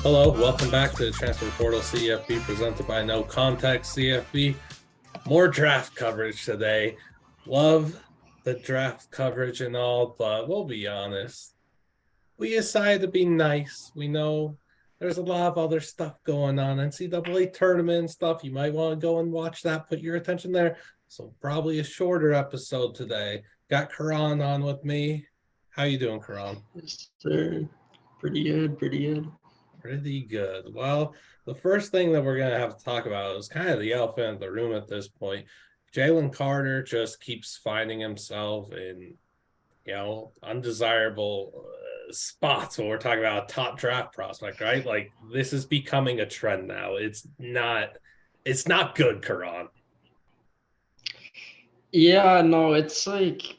Hello, welcome back to the Transfer Portal CFB presented by NoContextCFB. More draft coverage today. Love the draft coverage and all, but we'll be honest. We decided to be nice. We know there's a lot of other stuff going on, NCAA tournament and stuff. You might want to go and watch that, put your attention there. So probably a shorter episode today. Got Karan on with me. How you doing, Karan? Yes, sir. Pretty good, pretty good. Pretty good. Well, the first thing that we're going to have to talk about is kind of the elephant in the room at this point. Jalen Carter just keeps finding himself in, undesirable spots when we're talking about a top draft prospect, right? Like this is becoming a trend now. It's not good, Karan. Yeah, no, it's like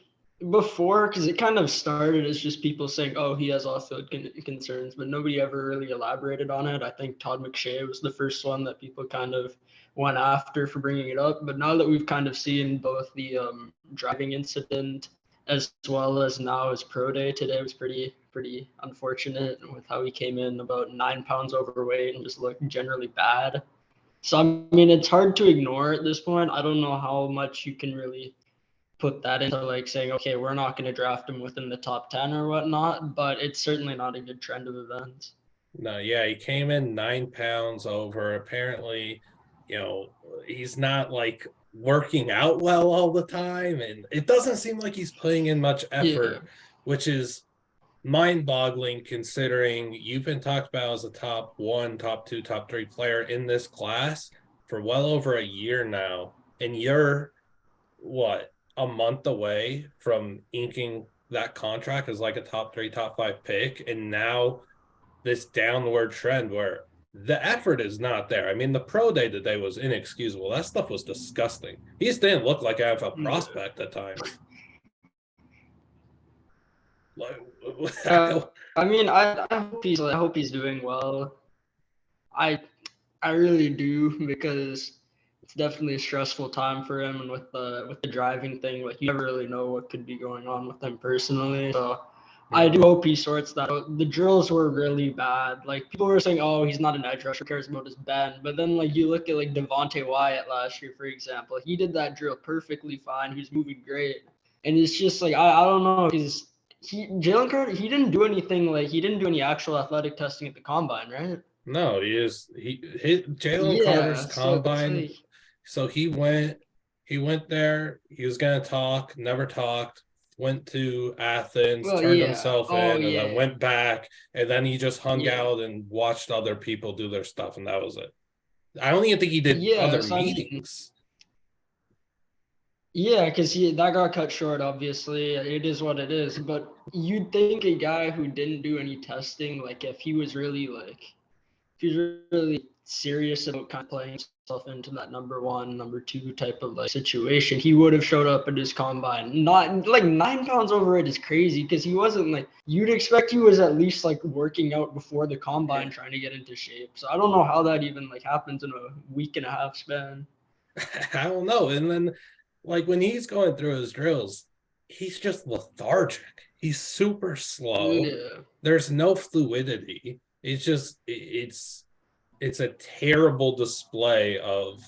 before, because it kind of started as just people saying, oh, he has off-field concerns, but nobody ever really elaborated on it. I think Todd McShay was the first one that people kind of went after for bringing it up. But now that we've kind of seen both the driving incident as well as now his pro day today was pretty unfortunate with how he came in about 9 pounds overweight and just looked generally bad. So, I mean, it's hard to ignore at this point. I don't know how much you can really put that into like saying, okay, we're not going to draft him within the top 10 or whatnot, but it's certainly not a good trend of events. No, yeah, he came in 9 pounds over. Apparently, he's not like working out well all the time, and it doesn't seem like he's putting in much Yeah. effort, which is mind-boggling considering you've been talked about as a top one, top two, top three player in this class for well over a year now, and you're what, a month away from inking that contract as like a top three, top five pick, and now this downward trend where the effort is not there. I mean, the pro day today was inexcusable. That stuff was disgusting. He just didn't look like a prospect at times. Like, I mean, I hope he's doing well. I I really do because it's definitely a stressful time for him, and with the driving thing, like you never really know what could be going on with him personally. So I do hope he sorts that out. The drills were really bad. Like people were saying, "Oh, he's not an edge rusher, cares about his bend." But then, like you look at like Devonte Wyatt last year, for example, he did that drill perfectly fine. He was moving great, and it's just like I don't know. Jalen Carter, he didn't do any actual athletic testing at the combine, right? no, he is he hit Jalen Carter's Yeah, so it's combine. like, So he went there. He was gonna talk, never talked. Went to Athens, well, turned yeah. himself Oh, in, and then yeah. went back. And then he just hung Yeah. out and watched other people do their stuff, and that was it. I don't even think he did Yeah, other so I mean, meetings. yeah, because that got cut short, obviously. It is what it is. But you'd think a guy who didn't do any testing, like if he was really if he's really serious about kind of playing himself into that number one, number two type of like situation, he would have showed up at his combine. Not like 9 pounds over it is crazy because he wasn't like you'd expect he was at least like working out before the Yeah. combine trying to get into shape. So I don't know how that even like happens in a week and a half span. I don't know. And then, like, when he's going through his drills, he's just lethargic. He's super slow. Yeah. There's no fluidity. It's a terrible display of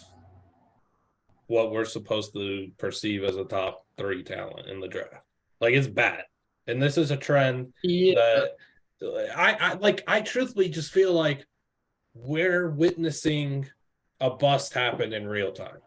what we're supposed to perceive as a top three talent in the draft. Like, it's bad. And this is a trend Yeah. that I truthfully just feel like we're witnessing a bust happen in real time.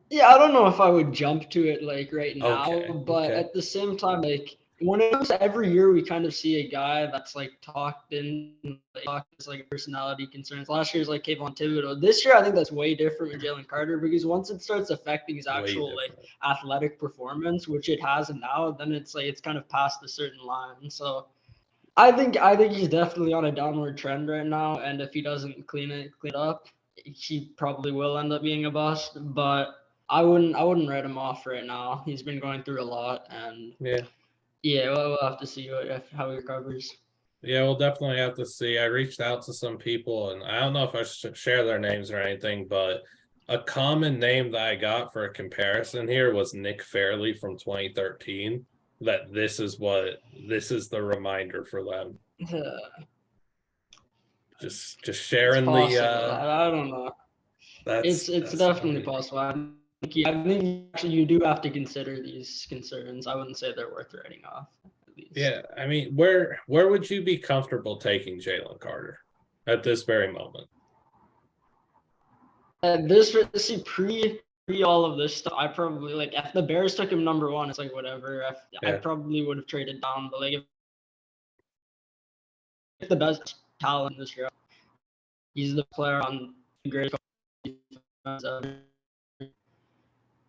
Yeah, I don't know if I would jump to it like right now, Okay. but Okay. at the same time, like when it comes to every year, we kind of see a guy that's like talked as like personality concerns. Last year's like Kayvon Thibodeau. This year, I think that's way different with Jalen Carter because once it starts affecting his Way actual like different. athletic performance, which it has now, then it's like it's kind of past a certain line. So I think he's definitely on a downward trend right now, and if he doesn't clean it up, he probably will end up being a bust. But I wouldn't write him off right now. He's been going through a lot, and Yeah. yeah, we'll have to see how he recovers. Yeah, we'll definitely have to see. I reached out to some people, and I don't know if I should share their names or anything, but a common name that I got for a comparison here was Nick Fairley from 2013. That this is the reminder for them. Just It's sharing possible. the I don't know. It's that's definitely funny. possible. I think actually you do have to consider these concerns. I wouldn't say they're worth writing off, at least. Yeah, I mean, where would you be comfortable taking Jalen Carter at this very moment? This see pre all of this stuff, I probably like if the Bears took him number one, it's like whatever. I Yeah. probably would have traded down, but like if the best talent in this draft, he's the player on the greatest defense ever.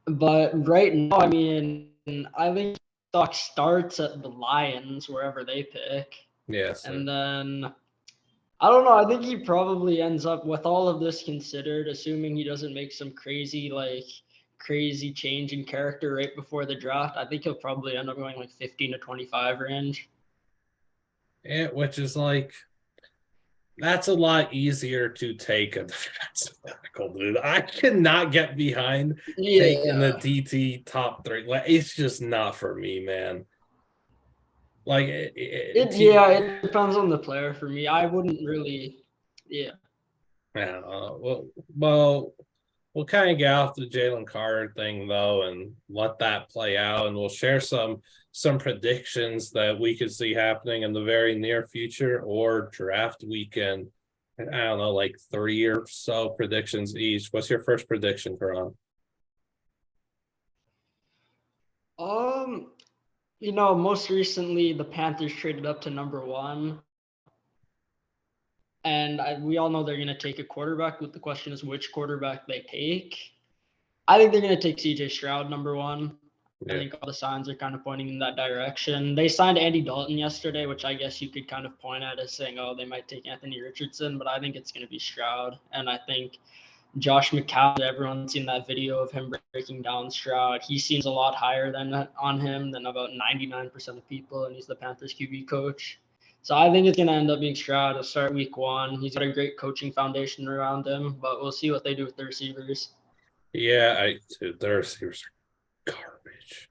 But right now, I mean, I think stock starts at the Lions wherever they pick, Yes. and then I don't know. I think he probably ends up with all of this considered, assuming he doesn't make some crazy change in character right before the draft. I think he'll probably end up going like 15 to 25 range. Yeah, which is like that's a lot easier to take a defensive tackle, dude. I cannot get behind taking the Yeah. DT top three. Like, it's just not for me, man. Like It depends on the player for me. I wouldn't really yeah. I don't know. We'll kind of get off the Jalen Carter thing though, and let that play out, and we'll share some predictions that we could see happening in the very near future or draft weekend. I don't know, like 3 or so predictions each. What's your first prediction, Karan? Um most recently the Panthers traded up to number one. And we all know they're going to take a quarterback. But the question is which quarterback they take. I think they're going to take CJ Stroud number one. I Yeah. think all the signs are kind of pointing in that direction. They signed Andy Dalton yesterday, which I guess you could kind of point at as saying, oh, they might take Anthony Richardson, but I think it's going to be Stroud. And I think Josh McCown, everyone's seen that video of him breaking down Stroud. He seems a lot higher on him than about 99% of people, and he's the Panthers QB coach. So I think it's going to end up being Stroud. He'll start week one. He's got a great coaching foundation around him, but we'll see what they do with the receivers. Yeah, dude, their receivers are garbage.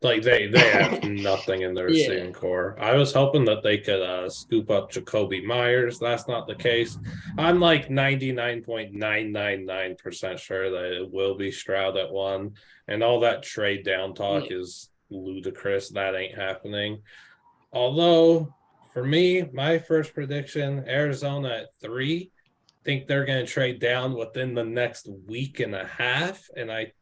Like they have nothing in their Yeah. receiving core. I was hoping that they could scoop up Jacoby Myers. That's not the case. I'm like 99.999% sure that it will be Stroud at one. And all that trade down talk Yeah. is ludicrous. That ain't happening. Although for me, my first prediction, Arizona at 3. Think they're going to trade down within the next week and a half. And I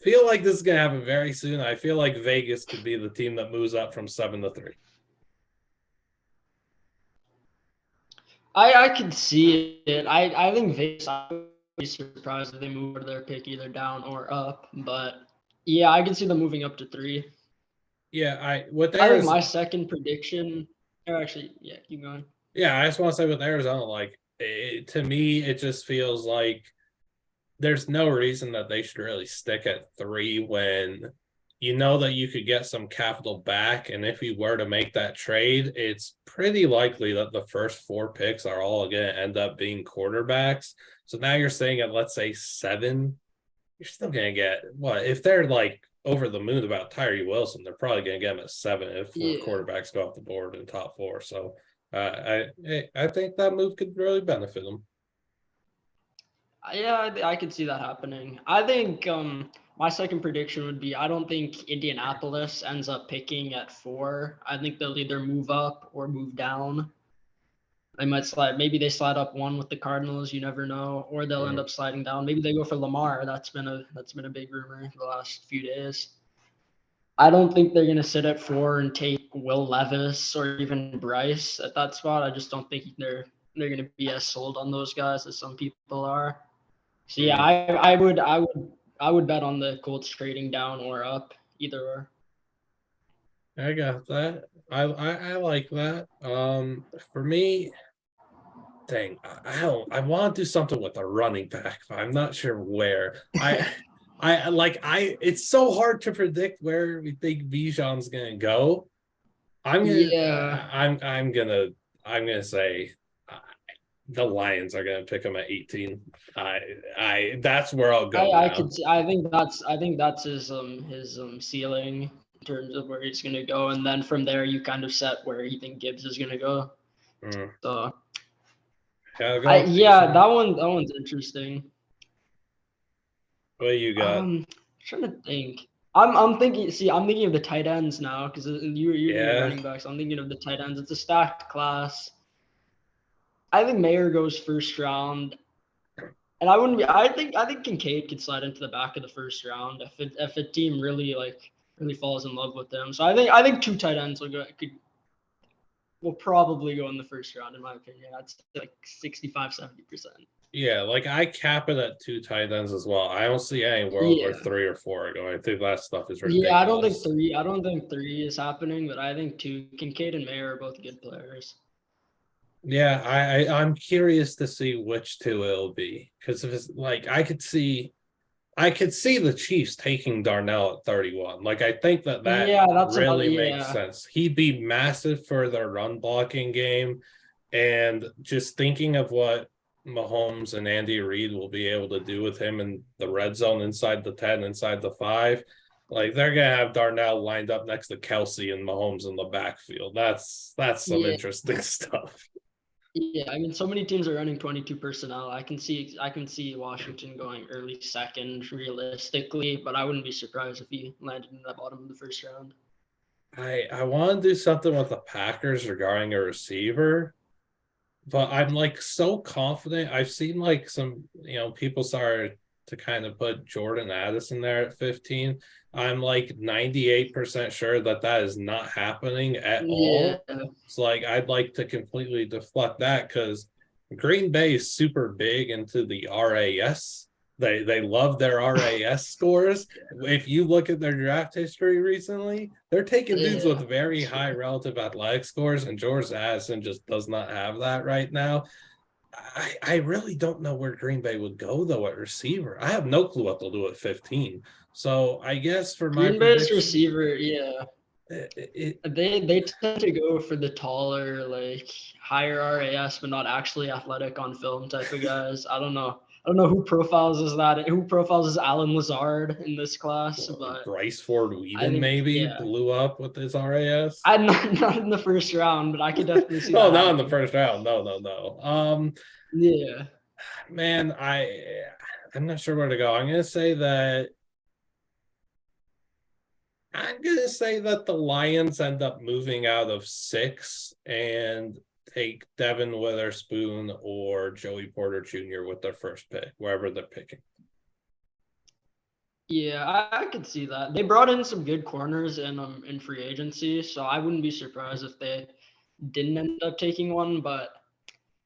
feel like this is going to happen very soon. I feel like Vegas could be the team that moves up from 7 to 3. I could see it. I think Vegas, I would be surprised if they move their pick either down or up. But yeah, I can see them moving up to 3. Yeah, I think my second prediction, or actually, yeah, keep going. Yeah, I just want to say with Arizona, like to me, it just feels like there's no reason that they should really stick at 3 when you know that you could get some capital back. And if you were to make that trade, it's pretty likely that the first 4 picks are all going to end up being quarterbacks. So now you're saying at, let's say, 7, you're still going to get what? If they're like over the moon about Tyree Wilson, they're probably going to get him at 7 if Yeah. quarterbacks go off the board in top 4. So I think that move could really benefit them. Yeah, I could see that happening. I think my second prediction would be I don't think Indianapolis ends up picking at 4. I think they'll either move up or move down. They might slide. Maybe they slide up 1 with the Cardinals. You never know, or they'll end up sliding down. Maybe they go for Lamar. That's been a big rumor the last few days. I don't think they're gonna sit at 4 and take Will Levis or even Bryce at that spot. I just don't think they're gonna be as sold on those guys as some people are. So yeah, I would bet on the Colts trading down or up, either or. I got that. I like that. For me, dang, I want to do something with a running back, but I'm not sure where. It's so hard to predict where we think Bijan's gonna go. Yeah, I'm gonna say the Lions are gonna pick him at 18. I that's where I'll go I now. could see. I think that's his ceiling in terms of where he's gonna go, and then from there you kind of set where you think Gibbs is gonna go. Mm. So Gotta go with Yeah, decent. that one's interesting. What do you got? Trying to think. I'm thinking. See, I'm thinking of the tight ends now because you're thinking Yeah. running backs. I'm thinking of the tight ends. It's a stacked class. I think Mayer goes first round, and I wouldn't be. I think Kincaid could slide into the back of the first round if a team really falls in love with him. So I think two tight ends will probably go in the first round in my opinion. That's like 65-70%. Yeah, like I cap it at 2 tight ends as well. I don't see any world where Yeah. 3 or 4 are going. I think that stuff is Yeah, ridiculous. I don't think three is happening, but I think two. Kincaid and Mayer are both good players. Yeah, I'm curious to see which 2 it'll be. Because if it's like I could see the Chiefs taking Darnell at 31. Like I think that Yeah, that's another. really makes Yeah, sense. He'd be massive for their run blocking game. And just thinking of what Mahomes and Andy Reid will be able to do with him in the red zone inside the 10, inside the 5. Like they're gonna have Darnell lined up next to Kelsey and Mahomes in the backfield. That's some yeah, interesting stuff. yeah. I mean, so many teams are running 22 personnel. I can see Washington going early second realistically, but I wouldn't be surprised if he landed in the bottom of the first round. I want to do something with the Packers regarding a receiver, but I'm like so confident. I've seen like some, people started to kind of put Jordan Addison there at 15. I'm like 98% sure that is not happening at Yeah, all. So like I'd like to completely deflect that because Green Bay is super big into the RAS. They love their RAS scores. If you look at their draft history recently, they're taking dudes yeah. with very That's high true. relative athletic scores, and George Addison just does not have that right now. I really don't know where Green Bay would go though at receiver. I have no clue what they'll do at 15. So I guess for my Green Bay's prediction, receiver, yeah. it They tend to go for the taller, like higher RAS, but not actually athletic on film type of guys. I don't know who profiles is that. Who profiles is Alan Lazard in this class, but Bryce Ford I Whedon think maybe yeah. blew up with his RAS. I'm not in the first round, but I could definitely see Oh, that not in the happening. first round. No, no, no. Yeah. Man, I'm not sure where to go. I'm gonna say that the Lions end up moving out of 6 and take Devin Witherspoon or Joey Porter Jr. with their first pick, wherever they're picking. Yeah, I could see that. They brought in some good corners in free agency, so I wouldn't be surprised if they didn't end up taking one. But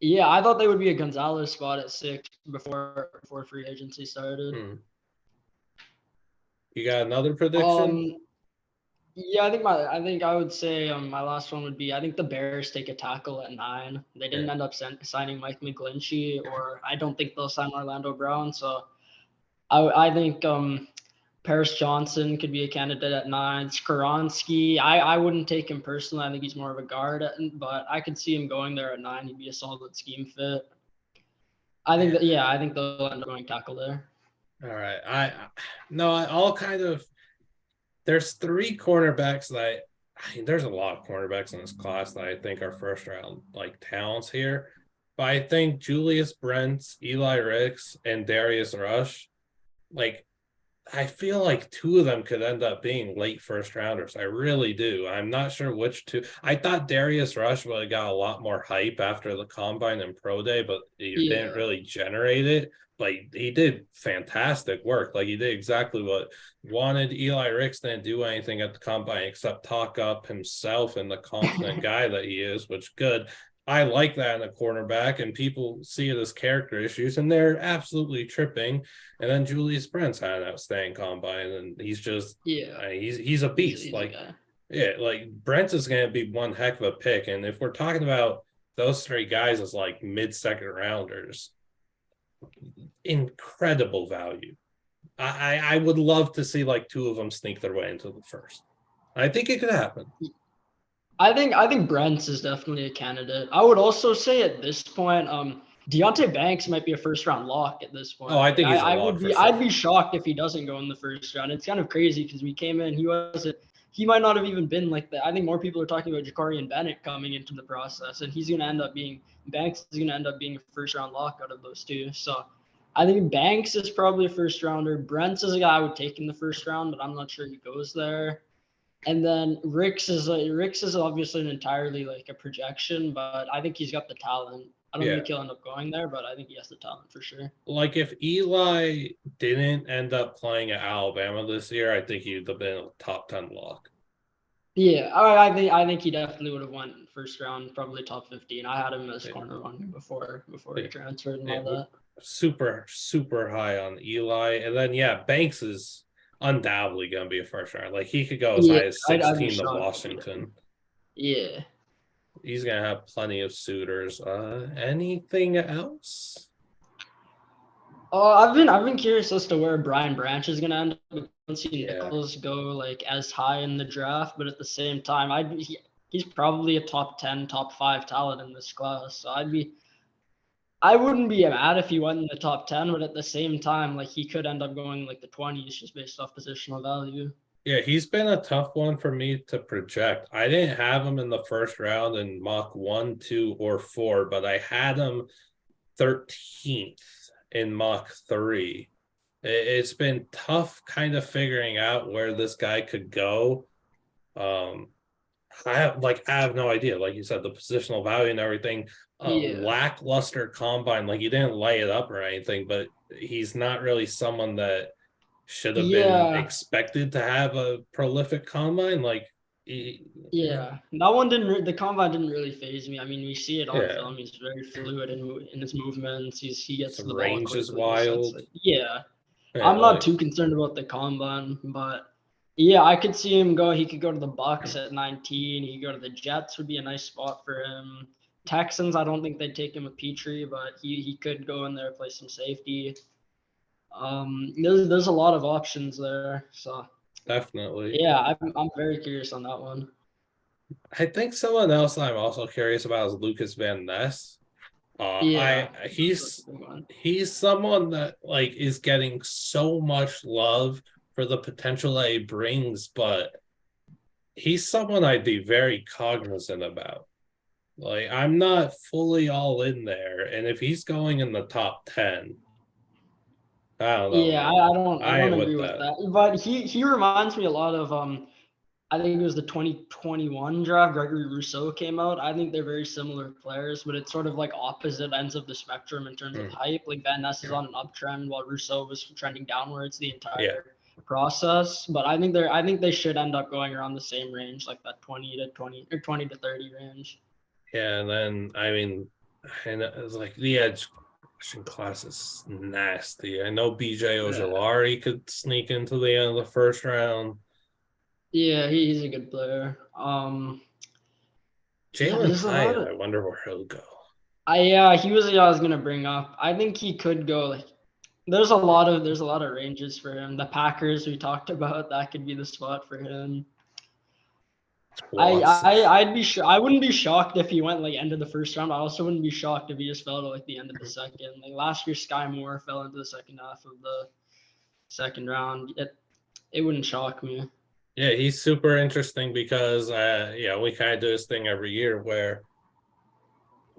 yeah, I thought they would be a Gonzalez spot at 6 before free agency started. You got another prediction? Um, yeah, I think I would say my last one would be I think the Bears take a tackle at 9. They Yeah. didn't end up signing Mike McGlinchey, or I don't think they'll sign Orlando Brown. So I think Paris Johnson could be a candidate at 9. Skaronski, I wouldn't take him personally. I think he's more of a guard, but I could see him going there at 9. He'd be a solid scheme fit. I think they'll end up going tackle there. All right. I'll kind of. There's 3 cornerbacks there's a lot of cornerbacks in this class that I think are first round like talents here. But I think Julius Brents, Eli Ricks, and Darius Rush, like I feel like 2 of them could end up being late first rounders. I really do. I'm not sure which 2. I thought Darius Rush would have got a lot more hype after the combine and pro day, but he didn't Yeah. really generate it. But he did fantastic work. Like he did exactly what wanted. Eli Ricks didn't do anything at the combine except talk up himself and the confident guy that he is, which good. I like that in a cornerback, and people see it as character issues, and they're absolutely tripping. And then Julius Brents had an outstanding combine, and he's just Yeah. he's a beast. He's a Like guy. yeah, like Brent is going to be one heck of a pick. And if we're talking about those 3 guys as like mid-second rounders, incredible value. I would love to see like 2 of them sneak their way into the first. I think it could happen. I think Brents is definitely a candidate. I would also say at this point, Deontay Banks might be a first round lock at this point. Oh, I Like think he's a I lock would for be I'd sure. be shocked if he doesn't go in the first round. It's kind of crazy because we came in, he he might not have even been like that. I think more people are talking about Jacarian Bennett coming into the process, and he's going to end up being Banks is going to end up being a first round lock out of those two. So I think Banks is probably a first rounder. Brents is a guy I would take in the first round, but I'm not sure he goes there. And then Ricks is obviously an entirely like a projection, but I think he's got the talent. I don't think he'll end up going there, but I think he has the talent for sure. Like if Eli didn't end up playing at Alabama this year, I think he'd have been a top 10 lock. Yeah, I think he definitely would have won first round, probably top 15. I had him as corner one before he transferred and all that. Super, super high on Eli. And then Banks is undoubtedly gonna be a first round. Like he could go as high as 16 to Washington. Yeah. He's gonna have plenty of suitors. Anything else? I've been curious as to where Brian Branch is gonna end up. I don't see Nichols go like as high in the draft, but at the same time, he's probably a top 10, top 5 talent in this class. So I wouldn't be mad if he went in the top 10, but at the same time, like he could end up going like the 20s just based off positional value. Yeah, he's been a tough one for me to project. I didn't have him in the first round in mock 1, 2, or 4, but I had him 13th in mock 3. It's been tough kind of figuring out where this guy could go. I have no idea. Like you said, the positional value and everything. Lackluster combine. Like he didn't light it up or anything, but he's not really someone that should have been expected to have a prolific combine. Like that one didn't. The combine didn't really phase me. I mean, we see it on film. He's very fluid in his movements. He gets the range ball is wild. I'm not too concerned about the combine, but I could see him go. He could go to the Bucks at 19. He could go to the Jets. Would be a nice spot for him. Texans, I don't think they'd take him with Petrie, but he could go in there, play some safety. There's a lot of options there, so definitely. I'm very curious on that one. I think someone else I'm also curious about is Lucas Van Ness. He's someone that like is getting so much love for the potential that he brings, but he's someone I'd be very cognizant about. Like I'm not fully all in there, and if he's going in the top 10, I don't know. Yeah, I don't agree with that. But he reminds me a lot of I think it was the 2021 draft. Gregory Rousseau came out. I think they're very similar players, but it's sort of like opposite ends of the spectrum in terms of hype. Like Van Ness is on an uptrend while Rousseau was trending downwards the entire process. But I think they should end up going around the same range, like that 20 to 30 range. Yeah, and then I mean, and it's like the edge class is nasty. I know BJ Ojolari could sneak into the end of the first round. Yeah, he's a good player. Jalen Hyatt, I wonder where he'll go. He was the guy I was gonna bring up. I think he could go like there's a lot of ranges for him. The Packers we talked about, that could be the spot for him. I wouldn't be shocked if he went like end of the first round. I also wouldn't be shocked if he just fell to like the end of the second. Like last year, Sky Moore fell into the second half of the second round. It wouldn't shock me. Yeah, he's super interesting because we kind of do this thing every year where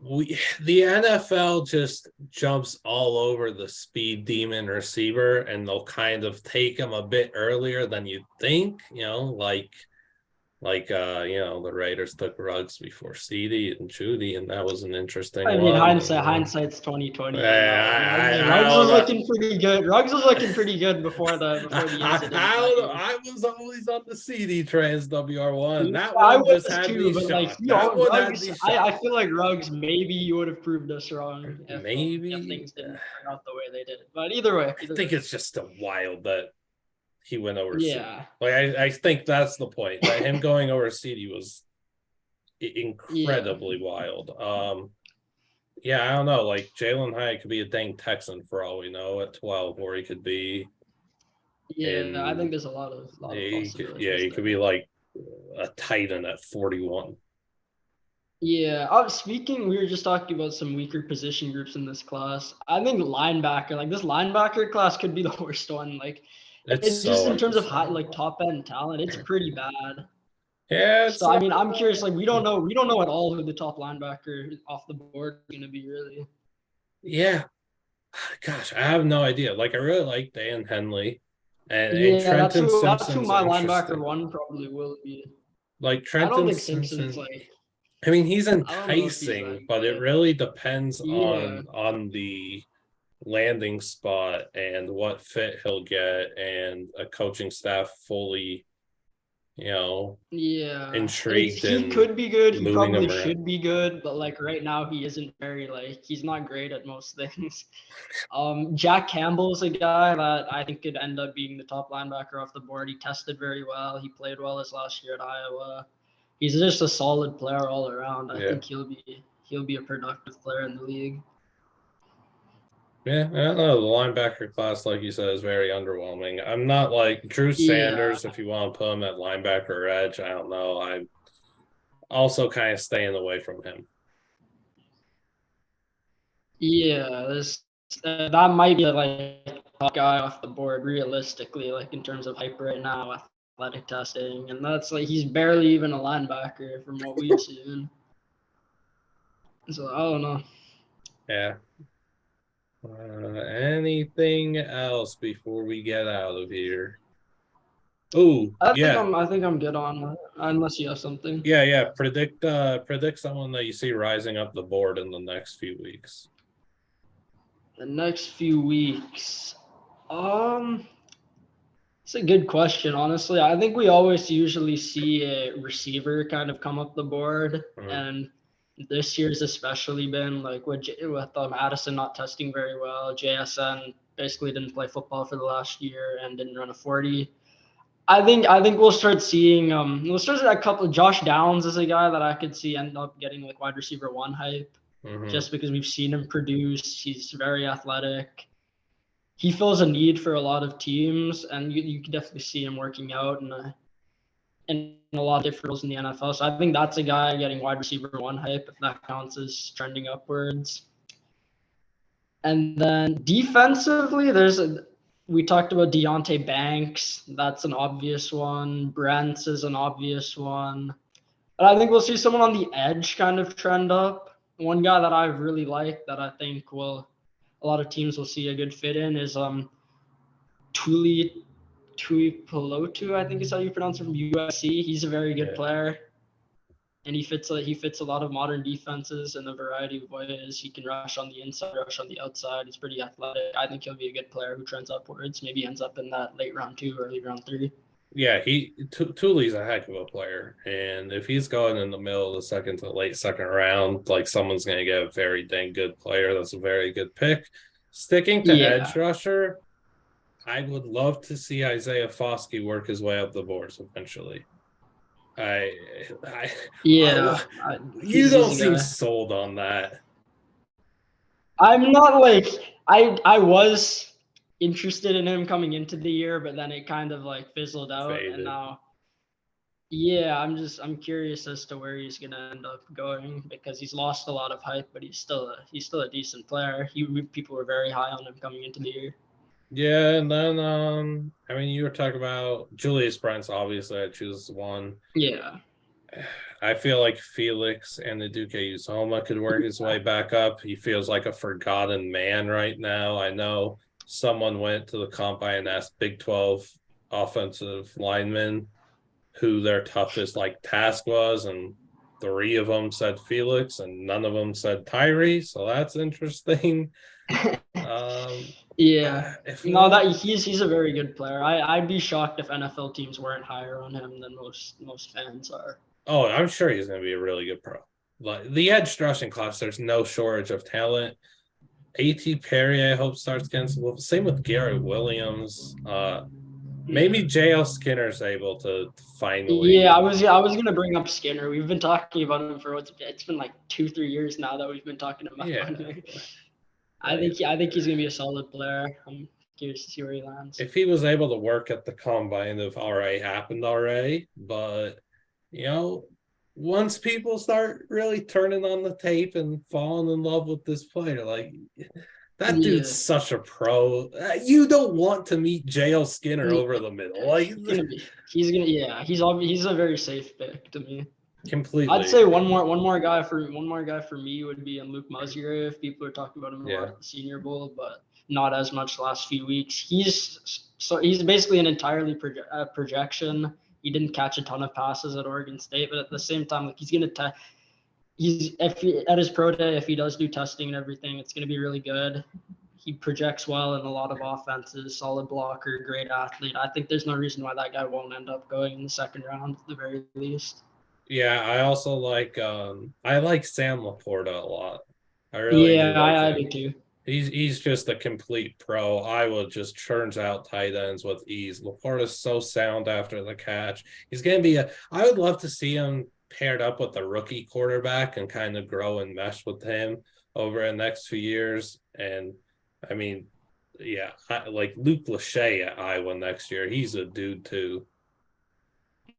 the NFL just jumps all over the speed demon receiver, and they'll kind of take him a bit earlier than you think, the Raiders took Ruggs before CD and Judy, and that was an interesting one. I mean, hindsight's 2020. Ruggs was looking pretty good. Ruggs was looking pretty good before the incident. I was always on the CD trans WR1. That one just had me shocked. I feel like Ruggs, maybe you would have proved us wrong if things didn't turn out the way they did. But either way. I think it's just a wild that he went over CD. Like I think that's the point. That him going over CD was incredibly wild. I don't know. Like Jalen Hyatt could be a dang Texan for all we know at 12, or he could be. I think there's a lot of he could be like a Titan at 41. Yeah. Speaking, we were just talking about some weaker position groups in this class. I think linebacker, like this linebacker class, could be the worst one. Like, It's And just so in terms of high, understandable. like top end talent, it's pretty bad. Yeah, So I mean, I'm curious. Like, we don't know at all who the top linebacker off the board is going to be really. yeah. Gosh, I have no idea. Like I really like Dan Henley, and Yeah, Trenton that's who Simpson's my linebacker interesting. one probably will be. Like I don't Trenton think Simpson's Simpson, like. I mean, he's I don't know if he's enticing, that but it good. really depends Yeah, on the landing spot and what fit he'll get and a coaching staff fully, you know, yeah. It's intrigued he in could be good. He moving probably him around. should be good, but like right now he isn't very like he's not great at most things. Jack Campbell's a guy that I think could end up being the top linebacker off the board. He tested very well. He played well his last year at Iowa. He's just a solid player all around. I Yeah. think he'll be a productive player in the league. Yeah, I don't know. The linebacker class, like you said, is very underwhelming. I'm not like Drew Yeah, Sanders, if you want to put him at linebacker or edge. I don't know. I'm also kind of staying away from him. yeah. That might be like top guy off the board realistically, like in terms of hype right now, athletic testing, and that's like he's barely even a linebacker from what we've seen. So I don't know. Yeah. Anything else before we get out of here? Oh, yeah. I think I'm good on that, unless you have something. Yeah. Predict someone that you see rising up the board in the next few weeks. The next few weeks. Um, it's a good question, honestly. I think we always usually see a receiver kind of come up the board, Mm, and this year's especially been like with Addison not testing very well. JSN basically didn't play football for the last year and didn't run a 40. I think we'll start seeing we'll start a couple. Josh Downs is a guy that I could see end up getting like wide receiver one hype, hmm just because we've seen him produce. He's very athletic. He fills a need for a lot of teams, and you can definitely see him working out in a lot of different roles in the NFL. So I think that's a guy getting wide receiver one hype if that counts as trending upwards. And then defensively, we talked about Deontay Banks. That's an obvious one. Brents is an obvious one. But I think we'll see someone on the edge kind of trend up. One guy that I really like that I think will a lot of teams will see a good fit in is Tuli Tuipulotu, I think is how you pronounce it, from USC. He's a very good Yeah. player, and he fits a lot of modern defenses in a variety of ways. He can rush on the inside, rush on the outside. He's pretty athletic. I think he'll be a good player who trends upwards. Maybe ends up in that late round 2, early round 3. Yeah, Tuli's a heck of a player, and if he's going in the middle of the second to late second round, like someone's going to get a very dang good player. That's a very good pick. Sticking to edge Yeah, rusher, I would love to see Isaiah Foskey work his way up the boards eventually. I, I, yeah. you He's don't a seem guy. sold on that. I'm not like I was interested in him coming into the year, but then it kind of like fizzled out, and Faded. now yeah, I'm curious as to where he's gonna end up going because he's lost a lot of hype, but he's still a decent player. People were very high on him coming into the year. Yeah, and then I mean, you were talking about Julius Brents. Obviously, I choose one. Yeah, I feel like Felix and the Duque Uzoma could work his way back up. He feels like a forgotten man right now. I know someone went to the combine and asked Big 12 offensive linemen who their toughest like task was, and three of them said Felix, and none of them said Tyree. So that's interesting. Um, yeah. if No, one, that he's a very good player. I'd be shocked if NFL teams weren't higher on him than most fans are. oh, I'm sure he's going to be a really good pro. Like the edge rushing class, there's no shortage of talent. A.T. Perry, I hope starts getting some. Same with Gary Williams. Maybe Yeah. J.L. Skinner's able to Yeah, finally. I was gonna bring up Skinner. We've been talking about him for it's been like 2 3 years now that we've been talking about Yeah, him. like I think he's gonna be a solid player. I'm curious to see where he lands. if he was able to work at the combine, if already happened already. But you know, once people start really turning on the tape and falling in love with this player, like That dude's Yeah, such a pro. You don't want to meet JL Skinner yeah, over the middle. Like, yeah, he's a very safe pick to me. I'd completely. say one more guy for me would be Luke Musgrave. People are talking about him a lot Yeah. at the Senior Bowl, but not as much the last few weeks. He's basically an entirely projection. He didn't catch a ton of passes at Oregon State, but at the same time, like he's if he, at his pro day, if he does do testing and everything, it's gonna be really good. He projects well in a lot of offenses, solid blocker, great athlete. I think there's no reason why that guy won't end up going in the second round at the very least. Yeah, I also like Sam Laporta a lot. I really do Yeah, like I him. do too. He's just a complete pro. Iowa just churns out tight ends with ease. Laporta's so sound after the catch. He's gonna be I would love to see him paired up with the rookie quarterback and kind of grow and mesh with him over the next few years. And I mean, yeah, like Luke Lachey at Iowa next year. He's a dude too.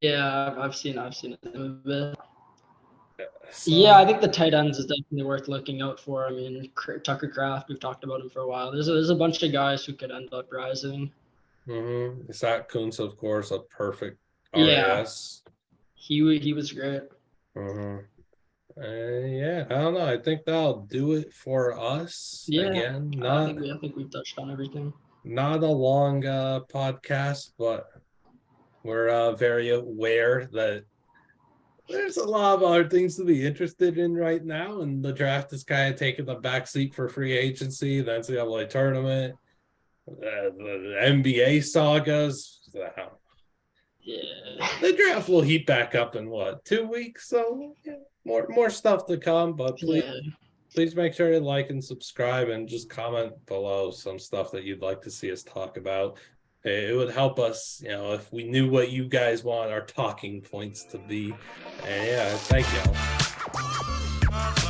Yeah, I've seen it a bit. Yeah, So I think the tight ends is definitely worth looking out for. I mean, Tucker Kraft, we've talked about him for a while. There's a bunch of guys who could end up rising. Zach Kuntz, of course, a perfect Yeah, RAS. he was great. Mm-hmm. Yeah, I don't know. I think that'll do it for us. Yeah, Again, I think we've touched on everything. not a long podcast, but we're very aware that there's a lot of other things to be interested in right now, and the draft is kind of taking the backseat for free agency, the NCAA tournament, the NBA sagas. Yeah, The draft will heat back up in what, 2 weeks? So yeah, more stuff to come. But yeah, please make sure to like and subscribe and just comment below some stuff that you'd like to see us talk about. It would help us, if we knew what you guys want our talking points to be. And yeah, thank y'all.